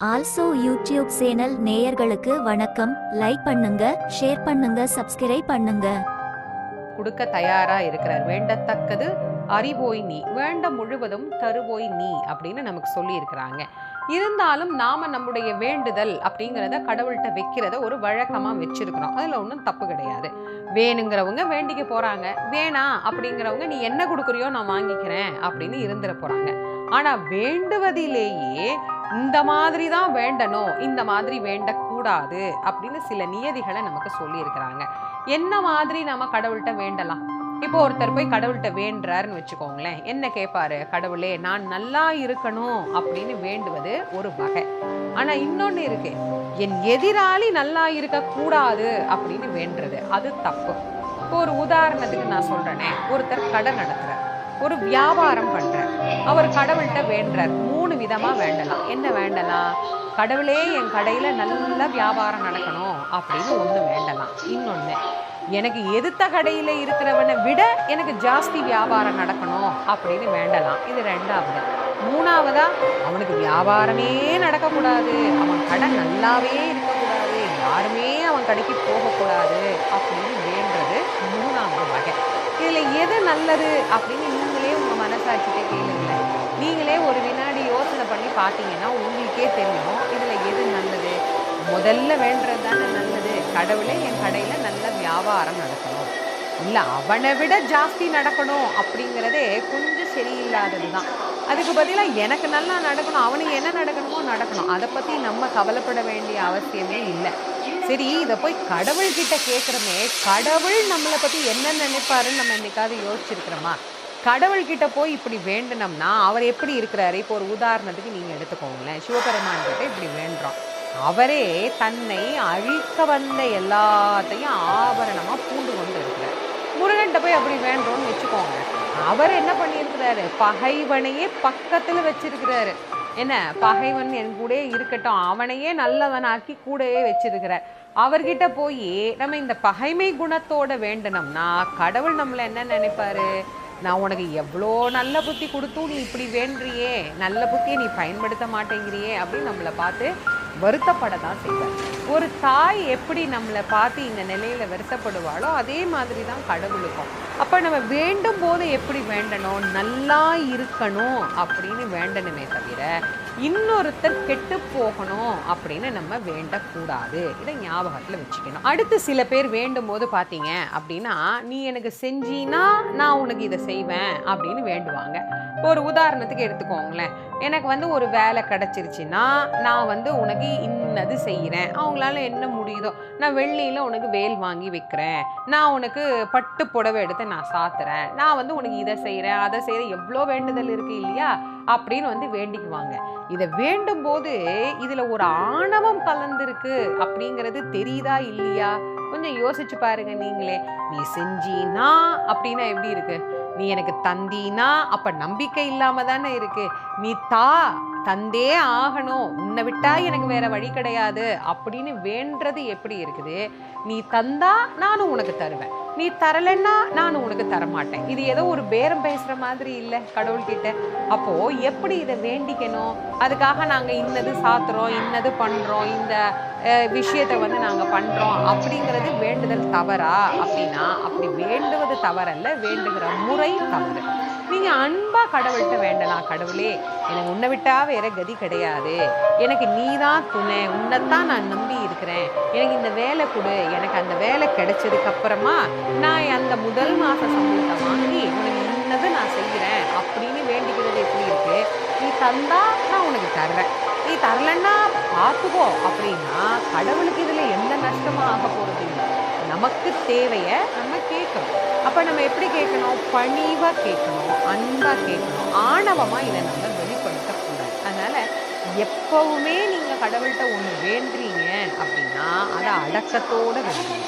Also YouTube channel நேயர்களுக்கு வணக்கம். Like பண்ணுங்க, ஷேர் பண்ணுங்க, சப்ஸ்கிரைப் பண்ணுங்க. கொடுக்க தயாரா இருக்கிறார். வேண்டத்தக்கது அறிவோய் நீ, வேண்ட முழுவதும் தருவோய் நீ அப்படின்னு நமக்கு சொல்லி இருக்கிறாங்க. இருந்தாலும் நாம நம்முடைய வேண்டுதல் அப்படிங்கிறத கடவுள்கிட்ட வைக்கிறத ஒரு வழக்கமா வச்சிருக்கிறோம். அதுல ஒன்றும் தப்பு கிடையாது. வேணுங்கிறவங்க வேண்டிக்க போறாங்க, வேணாம் அப்படிங்கிறவங்க நீ என்ன கொடுக்குறியோ நான் வாங்கிக்கிறேன் அப்படின்னு இருந்துட போறாங்க. ஆனா வேண்டுவதிலேயே இந்த மாதிரி தான் வேண்டணும், இந்த மாதிரி வேண்டக்கூடாது அப்படின்னு சில நியதிகளை நமக்கு சொல்லி இருக்கிறாங்க. என்ன மாதிரி நம்ம கடவுள்கிட்ட வேண்டலாம்? இப்போ ஒருத்தர் போய் கடவுள்கிட்ட வேண்டுறாருன்னு வச்சுக்கோங்களேன். என்ன கேட்பாரு? கடவுளே நான் நல்லா இருக்கணும் அப்படின்னு வேண்டுவது ஒரு வகை. ஆனா இன்னொன்னு இருக்கு, என் எதிராளி நல்லா இருக்க கூடாது அப்படின்னு வேண்டுறது, அது தப்பு. இப்போ ஒரு உதாரணத்துக்கு நான் சொல்றேனே, ஒருத்தர் கடை நடத்துறார், ஒரு வியாபாரம் பண்றார், அவர் கடவுள்கிட்ட வேண்டுறார். 3 விதமா வேண்டலாம். என்ன வேண்டலாம்? கடவுளே என் கடையில நல்ல வியாபாரம் நடக்கணும் அப்படின்னு ஒண்ணு வேண்டலாம். இன்னொன்னு, எனக்கு எதிர்த்த கடையில இருக்கிறவனை விட எனக்கு ஜாஸ்தி வியாபாரம் நடக்கணும் அப்படின்னு வேண்டலாம். இது 2வது. 3வதா, அவனுக்கு வியாபாரமே நடக்கக்கூடாது, அவன் கடை நல்லாவே இருக்கக்கூடாது, யாருமே அவன் கடைக்கு போகக்கூடாது அப்படின்னு வேண்டது 3வது வகை. இதுல எது நல்லது அப்படின்னு நீங்களே உங்க மனசாட்சியை கேளுங்களேன். நீங்களே ஒரு வினாடி யோசனை பண்ணி பார்த்தீங்கன்னா உங்களுக்கே தெரியும் இதுல எது நல்லது. முதல்ல வேண்டது தானே நல்லது. கடவுளே என் கடையில நல்ல வியாபாரம் நடக்கணும், இல்ல அவனை விட ஜாஸ்தி நடக்கணும் அப்படிங்கிறதே கொஞ்சம் சரியில்லாதது தான். அதுக்கு பதிலாக எனக்கு நல்லா நடக்கணும், அவனுக்கு என்ன நடக்கணுமோ நடக்கணும், அதை பத்தி நம்ம கவலைப்பட வேண்டிய அவசியமே இல்லை. சரி, இதை போய் கடவுள்கிட்ட கேட்குறோமே, கடவுள் நம்மளை பத்தி என்ன நினைப்பாருன்னு நம்ம என்னைக்காவது யோசிச்சிருக்கிறோமா? கடவுள்கிட்ட போய் இப்படி வேண்டனம்னா அவர் எப்படி இருக்கிறாரு? இப்போ ஒரு உதாரணத்துக்கு நீங்க எடுத்துக்கோங்களேன், சிவபெருமான் கிட்ட இப்படி வேண்டுறோம். அவரே தன்னை அழிக்க வந்த எல்லாத்தையும் ஆபரணமா பூண்டு கொண்டு இருக்கிறார். முருகன்கிட்ட போய் அப்படி வேண்டோம்னு வச்சுக்கோங்க, அவர் என்ன பண்ணியிருக்கிறாரு? பகைவனையே பக்கத்துல வச்சிருக்கிறாரு. என்ன, பகைவன் என் கூட இருக்கட்டும், அவனையே நல்லவனாக்கி கூடவே வச்சிருக்கிறார். அவர்கிட்ட போய் நம்ம இந்த பகைமை குணத்தோட வேண்டனம்னா கடவுள் நம்மளை என்ன நினைப்பாரு? நான் உனக்கு எவ்வளோ நல்ல புத்தி கொடுத்தும் நீ இப்படி வேண்டுறியே, நல்ல புத்தியை நீ பயன்படுத்த மாட்டேங்கிறியே அப்படின்னு நம்மளை பார்த்து வருத்தப்பட தான் செய்வார். ஒரு தாய் எப்படி நம்மளை பார்த்து இந்த நிலையில வருத்தப்படுவாளோ அதே மாதிரி தான் கடவுளுக்கும். அப்ப நம்ம வேண்டும் போது எப்படி வேண்டணும்? நல்லா இருக்கணும் அப்படின்னு வேண்டணுமே தவிர இன்னொருத்தர் கெட்டு போகணும் அப்படின்னு நம்ம வேண்டக்கூடாது. இதை ஞாபகத்துல வச்சுக்கணும். அடுத்து சில பேர் வேண்டும் போது பாத்தீங்க அப்படின்னா, நீ எனக்கு செஞ்சீனா நான் உனக்கு இதை செய்வேன் அப்படின்னு வேண்டுவாங்க. ஒரு உதாரணத்துக்கு எடுத்துக்கோங்களேன், எனக்கு ஒரு வேலை கிடைச்சிருச்சுன்னா நான் உனக்கு இன்னது செய்கிறேன், அவங்களால என்ன முடியுதோ, நான் வெள்ளியில உனக்கு வேல் வாங்கி வைக்கிறேன், நான் உனக்கு பட்டு புடவை எடுத்து நான் சாத்துறேன், நான் உனக்கு இதை செய்கிறேன் அதை செய்கிறேன், எவ்வளோ வேண்டுதல் இருக்கு இல்லையா அப்படின்னு வேண்டிக்குவாங்க. இதை வேண்டும் போது இதுல ஒரு ஆணவம் கலந்துருக்கு அப்படிங்கிறது தெரியுதா இல்லையா? கொஞ்சம் யோசிச்சு பாருங்க நீங்களே. நீ செஞ்சீனா அப்படின்னா எப்படி இருக்கு? நீ எனக்கு தந்தீனா அப்ப நம்பிக்கை இல்லாம தானே இருக்கு. நீ தந்தே ஆகணும், உன்னை விட்டா எனக்கு வேற வழி கிடையாது அப்படின்னு வேண்டது எப்படி இருக்குது? நீ தந்தா நானும் உனக்கு தருவேன், நீ தரலன்னா நானும் உனக்கு தரமாட்டேன். இது ஏதோ ஒரு பேரம் பேசுற மாதிரி இல்லை கடவுள்கிட்ட. அப்போ எப்படி இதை வேண்டிக்கணும்? அதுக்காக நாங்க இன்னது சாத்துறோம், இன்னது பண்றோம், இந்த விஷயத்தை நாங்க பண்றோம் அப்படிங்கிறது வேண்டுதல் தவறா? அப்படின்னா அப்படி வேண்டுவது தவறல்ல, வேண்டுகிற முறை தவறு. நீங்க அன்பா கடவுள்கிட்ட வேண்டலாம். கடவுளே, எனக்கு உன்னை விட்டா வேற கதி கிடையாது, எனக்கு நீதான் துணை, உன்னைத்தான் நான் நம்பி இருக்கிறேன், எனக்கு இந்த வேலை கொடு, எனக்கு அந்த வேலை கிடைச்சதுக்கு அப்புறமா நான் அந்த முதல் மாச சம்பளத்தை வாங்கி உனக்கு இன்னது நான் செய்கிறேன் அப்படின்னு வேண்டிக்கிறது எப்படி இருக்கு? நீ தந்தா நான் உனக்கு தர்றேன், நீ தரலன்னா பார்த்துக்கோ அப்படின்னா கடவுளுக்கு இதுல எந்த நஷ்டமும் ஆக போறது இல்லை. நமக்கு தேவைய நம்ம கேட்கணும். அப்ப நம்ம எப்படி கேட்கணும்? பணிவா கேட்கணும், அன்பா கேட்கணும், ஆணவமா இதை நம்ம வெளிப்படுத்தக்கூடாது. அதனால எப்பவுமே நீங்க கடவுள்கிட்ட ஒண்ணு வேண்டுறீங்க அப்படின்னா அதை அடக்கத்தோட வேண்டுங்க,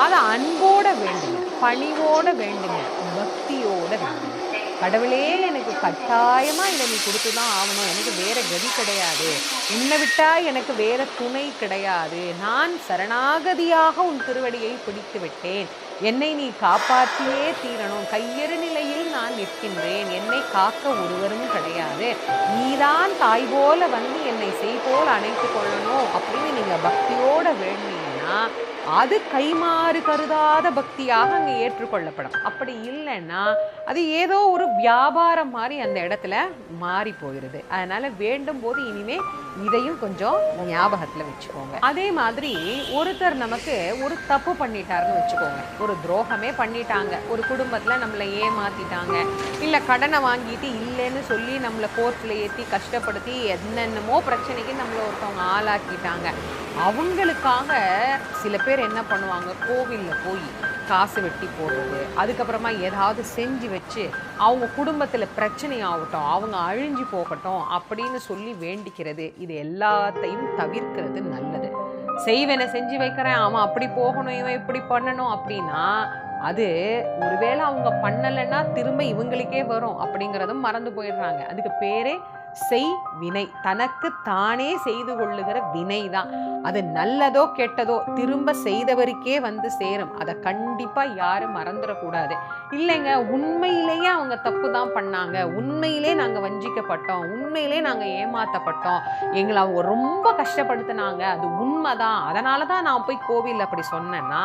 அதை அன்போட வேண்டுங்க, பணிவோட வேண்டுங்க, பக்தியோட வேண்டுங்க. கடவுளே, எனக்கு கட்டாயமா இதை நீ கொடுத்துதான் ஆகணும், எனக்கு வேற கதி கிடையாது, உன்னை விட்டா எனக்கு வேற துணை கிடையாது, நான் சரணாகதியாக உன் திருவடியை பிடித்து விட்டேன், என்னை நீ காப்பாற்றியே தீரணும், கையறு நிலையில் நான் நிற்கின்றேன், என்னை காக்க ஒருவரும் கிடையாது, நீதான் தாய் போல வந்து என்னை செய் போல் அணைத்து கொள்ளணும் அப்படின்னு நீங்க பக்தியோட வேண்டினீங்கன்னா அது கைமாறு கருதாத பக்தியாக அங்கே ஏற்றுக்கொள்ளப்படும். அப்படி இல்லைன்னா அது ஏதோ ஒரு வியாபாரம் மாதிரி அந்த இடத்துல மாறி போயிடுது. அதனால வேண்டும் போது இனிமே இதையும் கொஞ்சம் ஞாபகத்துல வச்சுக்கோங்க. அதே மாதிரி ஒருத்தர் நமக்கு ஒரு தப்பு பண்ணிட்டாருன்னு வச்சுக்கோங்க, ஒரு துரோகமே பண்ணிட்டாங்க, ஒரு குடும்பத்துல நம்மளை ஏமாத்திட்டாங்க, இல்ல கடனை வாங்கிட்டு இல்லைன்னு சொல்லி நம்மளை கோர்ட்ல ஏற்றி கஷ்டப்படுத்தி என்னென்னமோ பிரச்சனைக்கு நம்மளை ஒருத்தவங்க ஆளாக்கிட்டாங்க. அவங்களுக்காக சில பேர் என்ன பண்ணுவாங்க, கோவிலில் போய் காசு வெட்டி போடுறது, அதுக்கப்புறமா ஏதாவது செஞ்சு வச்சு அவங்க குடும்பத்தில் பிரச்சனை ஆகட்டும், அவங்க அழிஞ்சு போகட்டும் அப்படின்னு சொல்லி வேண்டிக்கிறது. இது எல்லாத்தையும் தவிர்க்கிறது நல்லது. செய்வனை செஞ்சு வைக்கிறேன், அவன் அப்படி போகணும், இவன் இப்படி பண்ணணும் அப்படின்னா அது ஒருவேளை அவங்க பண்ணலைன்னா திரும்ப இவங்களுக்கே வரும் அப்படிங்கிறதும் மறந்து போயிடுறாங்க. அதுக்கு பேரே செய் வினை, தனக்கு தானே செய்து கொள்ளுகிற வினை தான். அது நல்லதோ கெட்டதோ திரும்ப செய்தவருக்கே வந்து சேரும். அதை கண்டிப்பா யாரும் மறந்துடக்கூடாது. இல்லைங்க, உண்மையிலேயே அவங்க தப்பு தான் பண்ணாங்க, உண்மையிலே நாங்க வஞ்சிக்கப்பட்டோம், உண்மையிலே நாங்க ஏமாத்தப்பட்டோம், எங்களை அவங்க ரொம்ப கஷ்டப்படுத்தினாங்க, அது உண்மைதான், அதனாலதான் நான் போய் கோவில் அப்படி சொன்னேன்னா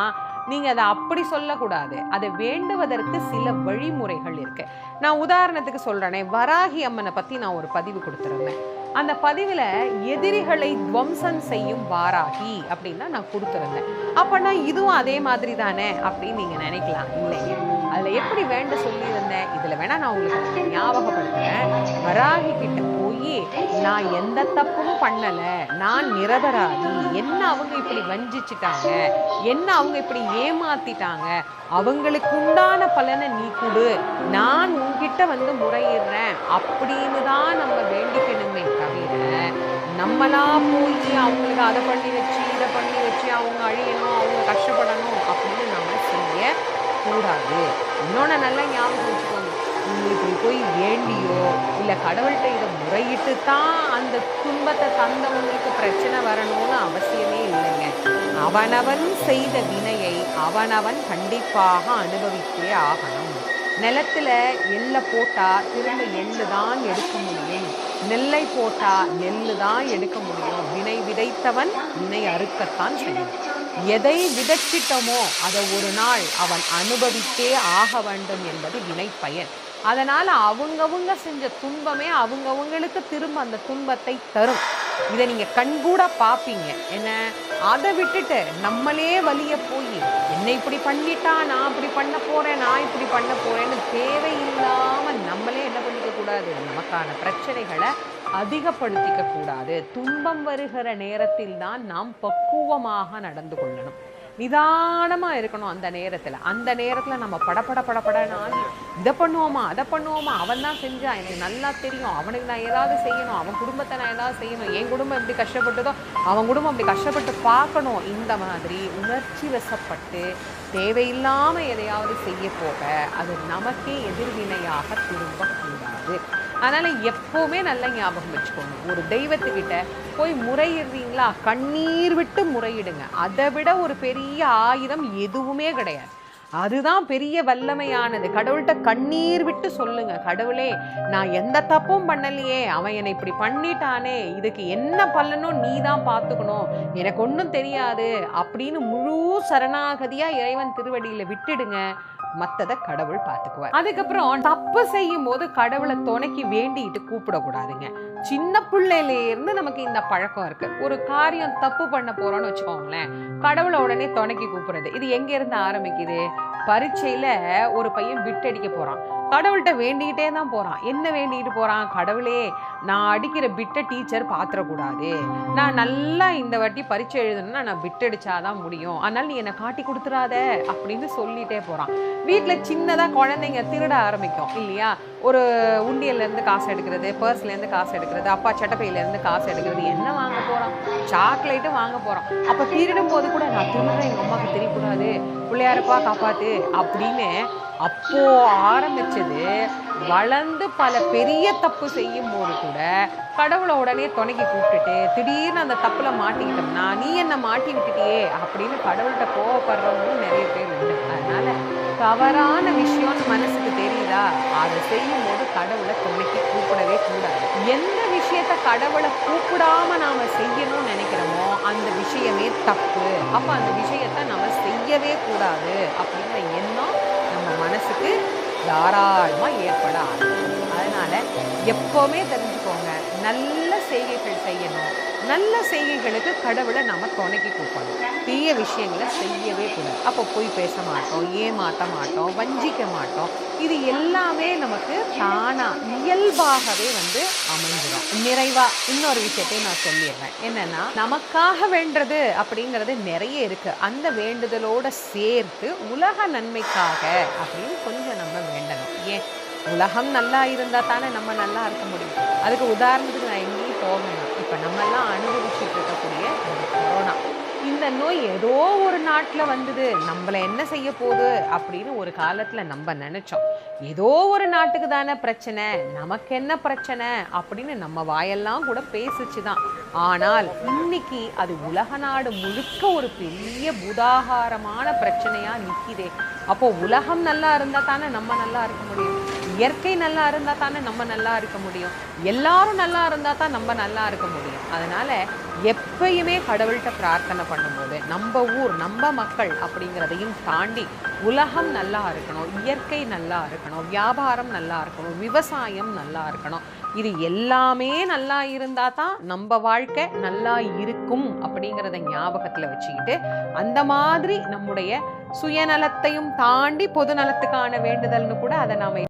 நீங்க அதை அப்படி சொல்லக்கூடாது. அதை வேண்டுவதற்கு சில வழிமுறைகள் இருக்கு. நான் உதாரணத்துக்கு சொல்றேனே, வராகி அம்மனை பத்தி நான் ஒரு பதிவு கொடுத்துருந்தேன். அந்த பதிவுல எதிரிகளை துவம்சம் செய்யும் வாராகி அப்படின்னு நான் கொடுத்துருந்தேன். அப்பனா இதுவும் அதே மாதிரி தானே அப்படின்னு நீங்க நினைக்கலாம். இல்லைங்க, அதுல எப்படி வேண்ட சொல்லியிருந்தேன், இதுல வேணா நான் உங்களுக்கு ஞாபகப்படுத்துறேன். வராகி கிட்ட போய் நான் எந்த தப்பும் பண்ணல, நான் நிரபராதி, என்ன அவங்க இப்படி வஞ்சிச்சுட்டாங்க, என்ன அவங்க இப்படி ஏமாத்திட்டாங்க, அவங்களுக்கு உண்டான பலனை நீ கொடு, நான் உன்கிட்ட வந்து முறையிடுறேன் அப்படின்னு தான் நம்ம வேண்டிக்கணுமே தவிர நம்மளா போய் அவங்களுக்கு அதை பண்ணி வச்சு இதை பண்ணி வச்சு அவங்க அழியணும், அவங்க கஷ்டப்படணும் அப்படின்னு நம்ம செய்ய கூடாது. இன்னொன்னு நல்லா ஞாபகம் வச்சுக்கோங்க, இப்படி போய் வேண்டியோ இல்லை கடவுள்கிட்ட இதை முறையிட்டு தான் அந்த துன்பத்தை தந்தவங்களுக்கு பிரச்சனை வரணும்னு அவசியமே இல்லைங்க. அவனவன் செய்த வினையை அவனவன் கண்டிப்பாக அனுபவித்தே ஆகணும். நிலத்துல எள்ளை போட்டா திரும்ப எள்ளு தான் எடுக்க முடியும், நெல்லை போட்டா நெல்லு தான் எடுக்க முடியும். வினை விதைத்தவன் வினை அறுக்கத்தான் செய்யும். எதை விதைச்சிட்டமோ அதை ஒரு நாள் அவன் அனுபவித்தே ஆக வேண்டும் என்பது வினை பயன். அதனால அவங்கவுங்க செஞ்ச துன்பமே அவங்கவுங்களுக்கு திரும்ப அந்த துன்பத்தை தரும். இதை நீங்க கண்கூட பார்ப்பீங்க. என்ன, அதை விட்டுட்டு நம்மளே வலிய போய் என்னை இப்படி பண்ணிட்டா, நான் இப்படி பண்ண போறேன், நான் இப்படி பண்ண போறேன்னு தேவையில்லாம நம்மளே என்ன பண்ணிக்க கூடாது, நமக்கான பிரச்சனைகளை அதிகப்படுத்திக்க கூடாது. துன்பம் வருகிற நேரத்தில் தான் நாம் பக்குவமாக நடந்து கொள்ளணும், நிதானமா இருக்கணும். அந்த நேரத்துல நம்ம படப்படன்னு இதை பண்ணுவோமா அதை பண்ணுவோமா, அவன் தான் செஞ்சான், எனக்கு நல்லா தெரியும், அவனுக்கு நான் ஏதாவது செய்யணும், அவன் குடும்பத்தை நான் ஏதாவது செய்யணும், என் குடும்பம் எப்படி கஷ்டப்பட்டதோ அவன் குடும்பம் அப்படி கஷ்டப்பட்டு பார்க்கணும், இந்த மாதிரி உணர்ச்சி வசப்பட்டு தேவையில்லாம எதையாவது செய்ய போக அது நமக்கே எதிர்வினையாக திரும்பக்கூடாது. அதனால எப்பவுமே நல்ல ஞாபகம் வச்சுக்கோங்க, ஒரு தெய்வத்துக்கிட்ட போய் முறையிடுறீங்களா, கண்ணீர் விட்டு முறையிடுங்க. அதை விட ஒரு பெரிய ஆயுதம் எதுவுமே கிடையாது. அதுதான் பெரிய வல்லமையானது. கடவுள்கிட்ட கண்ணீர் விட்டு சொல்லுங்க, கடவுளே நான் எந்த தப்பும் பண்ணலையே, அவன் என்னை இப்படி பண்ணிட்டானே, இதுக்கு என்ன பலனும் நீ தான் பார்த்துக்கணும், எனக்கு ஒன்றும் தெரியாது அப்படின்னு முழு சரணாகதியா இறைவன் திருவடியில விட்டுடுங்க. மற்றதை கடவுள் பார்த்துக்குவார். அதுக்கப்புறம் தப்பு செய்யும் போது கடவுளை துணைக்கு வேண்டிட்டு கூப்பிடக்கூடாதுங்க. சின்ன பிள்ளையில இருந்து நமக்கு இந்த பழக்கம் இருக்கு. ஒரு காரியம் தப்பு பண்ண போறோம்னு வச்சுக்கோங்களேன், கடவுளை உடனே துணைக்கு கூப்பிடுறது. இது எங்க இருந்து ஆரம்பிக்குது? பரீட்சையில ஒரு பையன் பிட்டடிக்க போறான், கடவுள்கிட்ட வேண்டிக்கிட்டே தான் போறான். என்ன வேண்டிக்கிட்டு போறான்? கடவுளே நான் அடிக்கிற பிட்டை டீச்சர் பாத்திரக்கூடாது, நான் நல்லா இந்த வாட்டி பரீட்சை எழுதணும்னா நான் பிட்டடிச்சாதான் முடியும், அதனால நீ என்னை காட்டி கொடுத்துறாத அப்படின்னு சொல்லிட்டே போறான். வீட்டுல சின்னதா குழந்தைங்க திருட ஆரம்பிக்கும் இல்லையா, ஒரு உண்டியல்ல இருந்து காசு எடுக்கிறது, பர்ஸ்ல இருந்து காசு எடுக்கிறது, அப்பா சட்டப்பையில இருந்து காசு எடுக்கிறது. என்ன வாங்க போறான்? சாக்லேட்டும் வாங்க போறோம். அப்ப திருடும் போது கூட நான் திருடுறேன், எங்க அம்மாவுக்கு தெரியக்கூடாது, பிள்ளையாரப்பா காப்பாத்து அப்படின்னு அப்போ ஆரம்பிச்சது வளர்ந்து பல பெரிய தப்பு செய்யும் போது கூட கடவுளை உடனே துணைக்கி கூப்பிட்டுட்டு திடீர்னு அந்த தப்புல மாட்டிக்கிட்டோம்னா நீ என்ன மாட்டி விட்டுட்டியே அப்படின்னு கடவுள்கிட்ட கோவப்படுறவங்களும் நிறைய பேர் உண்டு. அதனால தவறான விஷயம்னு மனசுக்கு தெரியுதா, அதை செய்யும் போது கடவுளை துணைக்கி கூப்பிடவே கூடாது. எந்த விஷயத்த கடவுளை கூப்பிடாம நாம செய்யணும்னு நினைக்கிறோமோ அந்த விஷயமே தப்பு. அப்ப அந்த விஷயத்த நம்ம செய்யவே கூடாது அப்படிங்கிற எண்ணம் நம்ம மனசுக்கு தாராளமா ஏற்பட ஆரம்பிக்கும். அதனால எப்பவுமே தெரிஞ்சுக்கோங்க, நல்ல செய்கைகள் செய்யணும். நல்ல செய்கைகளுக்கு கடவுளை நம்ம துணைக்கி கூப்பிடணும். தீய விஷயங்களை செய்யவே கூடாது. அப்போ போய் பேச மாட்டோம், ஏமாற்ற மாட்டோம், வஞ்சிக்க மாட்டோம். இது எல்லாமே நமக்கு தானா இயல்பாகவே அமைஞ்சிடும். நிறைவா இன்னொரு விஷயத்தையும் நான் சொல்லிடுறேன். என்னன்னா, நமக்காக வேண்டது அப்படிங்கிறது நிறைய இருக்கு. அந்த வேண்டுதலோட சேர்த்து உலக நன்மைக்காக அப்படின்னு கொஞ்சம் நம்ம வேண்டணும். ஏன், உலகம் நல்லா இருந்தா தானே நம்ம நல்லா இருக்க முடியும். அதுக்கு உதாரணத்துக்கு நான் எங்கேயும் போகணும். இப்ப நம்ம எல்லாம் அனுபவிச்சுட்டு இருக்கக்கூடிய இந்த கொரோனா, இந்த நோய் ஏதோ ஒரு நாட்டுல வந்தது, நம்மள என்ன செய்ய போகுது அப்படின்னு ஒரு காலத்துல நம்ம நினைச்சோம். ஏதோ ஒரு நாட்டுக்கு தானே பிரச்சனை, நமக்கு என்ன பிரச்சனை அப்படின்னு நம்ம வாயெல்லாம் கூட பேசிச்சுதான். ஆனால் இன்னைக்கு அது உலக நாடு முழுக்க ஒரு பெரிய பூதாகாரமான பிரச்சனையா நிக்குதே. அப்போ உலகம் நல்லா இருந்தா தானே நம்ம நல்லா இருக்க முடியும். இயற்கை நல்லா இருந்தா தானே நம்ம நல்லா இருக்க முடியும். எல்லாரும் நல்லா இருந்தா தான் நம்ம நல்லா இருக்க முடியும். அதனால எப்பயுமே கடவுள்கிட்ட பிரார்த்தனை பண்ணும்போது நம்ம ஊர், நம்ம மக்கள் அப்படிங்கிறதையும் தாண்டி உலகம் நல்லா இருக்கணும், இயற்கை நல்லா இருக்கணும், வியாபாரம் நல்லா இருக்கணும், விவசாயம் நல்லா இருக்கணும். இது எல்லாமே நல்லா இருந்தா தான் நம்ம வாழ்க்கை நல்லா இருக்கும் அப்படிங்கிறத ஞாபகத்துல வச்சுக்கிட்டு அந்த மாதிரி நம்முடைய சுயநலத்தையும் தாண்டி பொது நலத்துக்கான வேண்டுதல்னு கூட அதை நாம